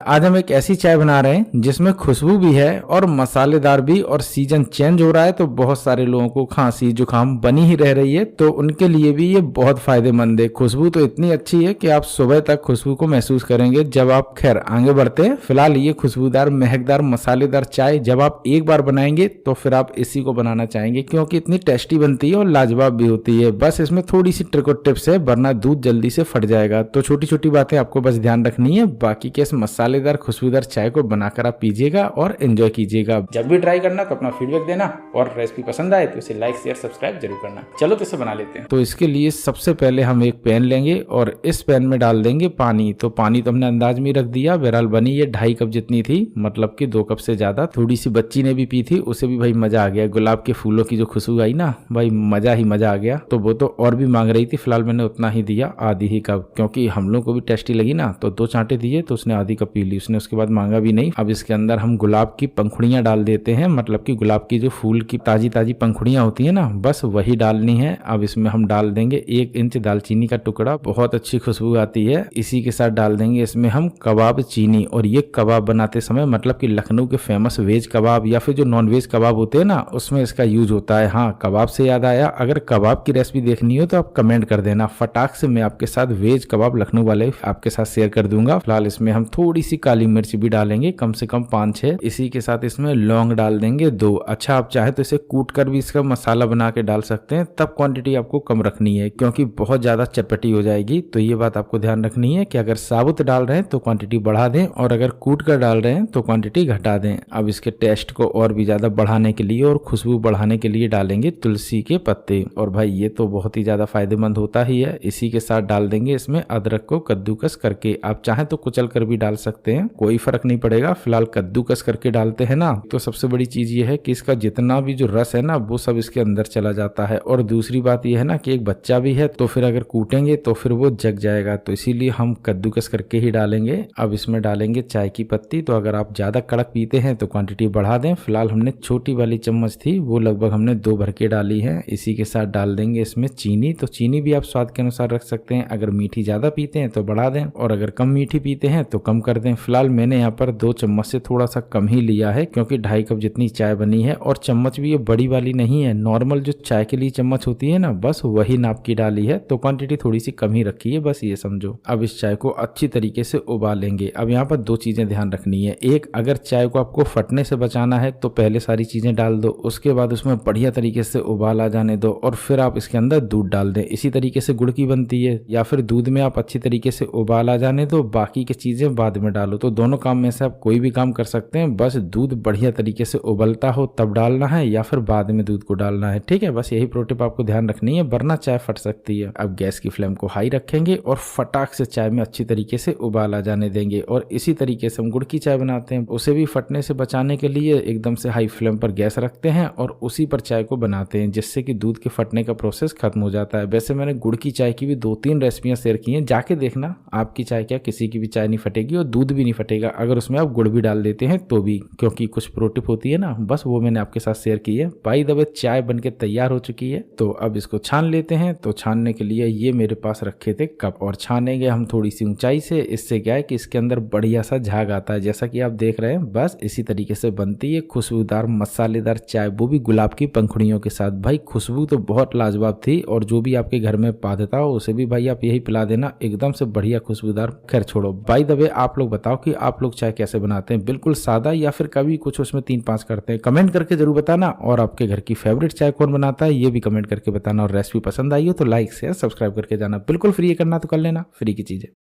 आज हम एक ऐसी चाय बना रहे हैं जिसमें खुशबू भी है और मसालेदार भी, और सीजन चेंज हो रहा है तो बहुत सारे लोगों को खांसी जुकाम बनी ही रह रही है, तो उनके लिए भी ये बहुत फायदेमंद है। खुशबू तो इतनी अच्छी है कि आप सुबह तक खुशबू को महसूस करेंगे जब आप खैर आगे बढ़ते हैं। फिलहाल ये खुशबूदार महकदार मसालेदार चाय जब आप एक बार बनाएंगे तो फिर आप इसी को बनाना चाहेंगे, क्योंकि इतनी टेस्टी बनती है और लाजवाब भी होती है। बस इसमें थोड़ी सी ट्रिक और टिप्स है, वरना दूध जल्दी से फट जाएगा। तो छोटी छोटी बातें आपको बस ध्यान रखनी है। बाकी के इस मसालेदार खुशबूदार चाय को बनाकर आप पीजिएगा और एंजॉय कीजिएगा। जब भी ट्राई करना तो अपना फीडबैक देना, और रेसिपी पसंद आए तो इसे लाइक शेयर सब्सक्राइब जरूर करना। चलो तो इसे बना लेते हैं। तो इसके लिए सबसे पहले हम एक पैन लेंगे और इस पैन में डाल देंगे पानी। तो पानी तो हमने अंदाज में रख दिया, बहरहाल बनी ये 2.5 कप जितनी थी, मतलब कि 2 कप से ज्यादा। थोड़ी सी बच्ची ने भी पी थी, उसे भी भाई मजा आ गया। गुलाब के फूलों की जो खुशबू आई ना भाई, मजा ही मजा आ गया। तो वो तो और भी मांग रही थी, फिलहाल मैंने उतना ही दिया, आधी ही कप, क्योंकि हम लोग को भी टेस्टी लगी ना। तो 2 चांटे दिए तो उसने आधी कप पी ली, उसने उसके बाद मांगा भी नहीं। अब इसके अंदर हम गुलाब की पंखुड़ियां डाल देते हैं, मतलब कि गुलाब की जो फूल की ताजी ताजी पंखुड़ियां होती है ना, बस वही डालनी है। अब इसमें हम डाल देंगे 1 इंच दालचीनी का टुकड़ा, बहुत अच्छी खुशबू आती है। इसी के साथ डाल देंगे इसमें हम कबाब चीनी। और ये कबाब बनाते समय, मतलब कि लखनऊ के फेमस वेज कबाब या फिर जो नॉन वेज कबाब होते हैं ना, उसमें इसका यूज होता है। हाँ, कबाब से याद आया, अगर कबाब की रेसिपी देखनी हो तो आप कमेंट कर देना, फटाक से मैं आपके साथ वेज कबाब लखनऊ वाले आपके साथ शेयर कर दूंगा। फिलहाल इसमें हम थोड़ी सी काली मिर्च भी डालेंगे, कम से कम 5-6। इसी के साथ इसमें लौंग डाल देंगे 2। अच्छा, आप चाहे तो इसे कूट कर भी इसका मसाला बना के डाल सकते हैं, तब क्वांटिटी आपको कम रखनी है क्योंकि बहुत ज्यादा चटपटी हो जाएगी। तो ये बात आपको ध्यान रखनी है कि अगर साबुत डाल रहे हैं तो क्वांटिटी बढ़ा दें, और अगर कूट कर डाल रहे हैं तो क्वांटिटी घटा दें। अब इसके टेस्ट को और भी ज्यादा बढ़ाने के लिए और खुशबू बढ़ाने के लिए डालेंगे तुलसी के पत्ते, और भाई ये तो बहुत ही ज्यादा फायदेमंद होता ही है। इसी के साथ डाल देंगे इसमें अदरक को कद्दूकस करके, आप चाहें तो कुचल कर भी डाल सकते हैं, कोई फर्क नहीं पड़ेगा। फिलहाल कद्दूकस करके डालते हैं ना, तो सबसे बड़ी चीज ये है कि इसका जितना भी जो रस है ना वो सब इसके अंदर चला जाता है। और दूसरी बात ये है ना कि एक बच्चा भी है, तो फिर अगर कूटेंगे तो फिर वो जग जाएगा, तो इसीलिए हम कद्दूकस करके ही डालेंगे। अब इसमें डालेंगे चाय की पत्ती, तो अगर आप ज्यादा कड़क पीते हैं तो क्वांटिटी बढ़ा दें। फिलहाल हमने छोटी वाली चम्मच थी, वो लगभग हमने 2 भर के डाली है। इसी के साथ डाल देंगे इसमें चीनी, तो चीनी भी आप स्वाद के अनुसार रख सकते हैं, अगर मीठी ज्यादा पीते हैं तो बढ़ा दें, और अगर कम मीठी पीते हैं तो कम कर दें। फिलहाल मैंने यहाँ पर 2 चम्मच से थोड़ा सा कम ही लिया है, क्योंकि 2.5 कप जितनी चाय बनी है, और चम्मच भी ये बड़ी वाली नहीं है, नॉर्मल जो चाय के लिए चम्मच होती है ना, बस वही नाप की डाली है। तो क्वांटिटी थोड़ी सी कम ही रखी है, बस ये समझो। अब इस चाय को अच्छी तरीके से उबालेंगे। अब यहाँ पर 2 चीजें ध्यान रखनी है। एक, अगर चाय को आपको फटने से बचाना है तो पहले सारी चीजें डाल दो, उसके बाद उसमें बढ़िया तरीके से उबाल आ जाने दो, और फिर आप इसके अंदर दूध डाल दें। इसी तरीके से गुड़ की बनती है, या फिर दूध में आप अच्छी तरीके से उबाल आ जाने दो, बाकी की चीजें बाद में डालो। तो दोनों काम में से आप कोई भी काम कर सकते हैं, बस दूध बढ़िया तरीके से उबलता हो तब डालना है, या फिर बाद में दूध को डालना है, ठीक है। बस यही प्रो टिप आपको ध्यान रखनी है, वरना चाय फट सकती है। अब गैस की फ्लेम को हाई रखेंगे और फटाक से चाय में अच्छी तरीके से उबाल आ जाने देंगे। और इसी तरीके से हम गुड़ की चाय बनाते हैं, उसे भी फटने से बचाने के लिए एकदम से हाई फ्लेम पर गैस रखते हैं और उसी पर चाय को बनाते हैं, जिससे कि दूध के फटने का प्रोसेस खत्म हो जाता है। वैसे मैंने गुड़ की चाय की भी 2-3 रेसिपियां शेयर की हैं, जाके देखना। आपकी चाय क्या, किसी की भी चाय नहीं फटेगी और दूध भी नहीं फटेगा अगर उसमें आप गुड़ भी डाल देते हैं तो भी, क्योंकि कुछ प्रो टिप होती है ना, बस वो मैंने आपके साथ शेयर की है। बाय द वे चाय बनके तैयार हो चुकी है, तो अब इसको छान लेते हैं। तो छानने के लिए ये मेरे पास रखे थे कप, और छानेंगे हम थोड़ी सी ऊंचाई से। इससे क्या है कि इसके अंदर बढ़िया सा झाग आता है, जैसा कि आप देख रहे हैं। बस इसी तरीके से बनती है खुशबूदार मसालेदार चाय, वो भी गुलाब की पंखुड़ियों के साथ। भाई खुशबू तो बहुत लाजवाब थी, और जो भी आपके घर में पादता हो उसे भी भाई आप यही पिला देना, एकदम से बढ़िया खुशबूदार। खैर छोड़ो, बाय द वे आप लोग बताओ कि आप लोग चाय कैसे बनाते हैं, बिल्कुल सादा या फिर कभी कुछ उसमें 3-5 करते हैं, कमेंट करके जरूर बताना। और आपके घर की फेवरेट चाय कौन बनाता है ये भी कमेंट करके बताना। और रेसिपी पसंद आई हो तो लाइक शेयर सब्सक्राइब करके जाना, बिल्कुल फ्री है, करना तो कर लेना, फ्री की चीज है।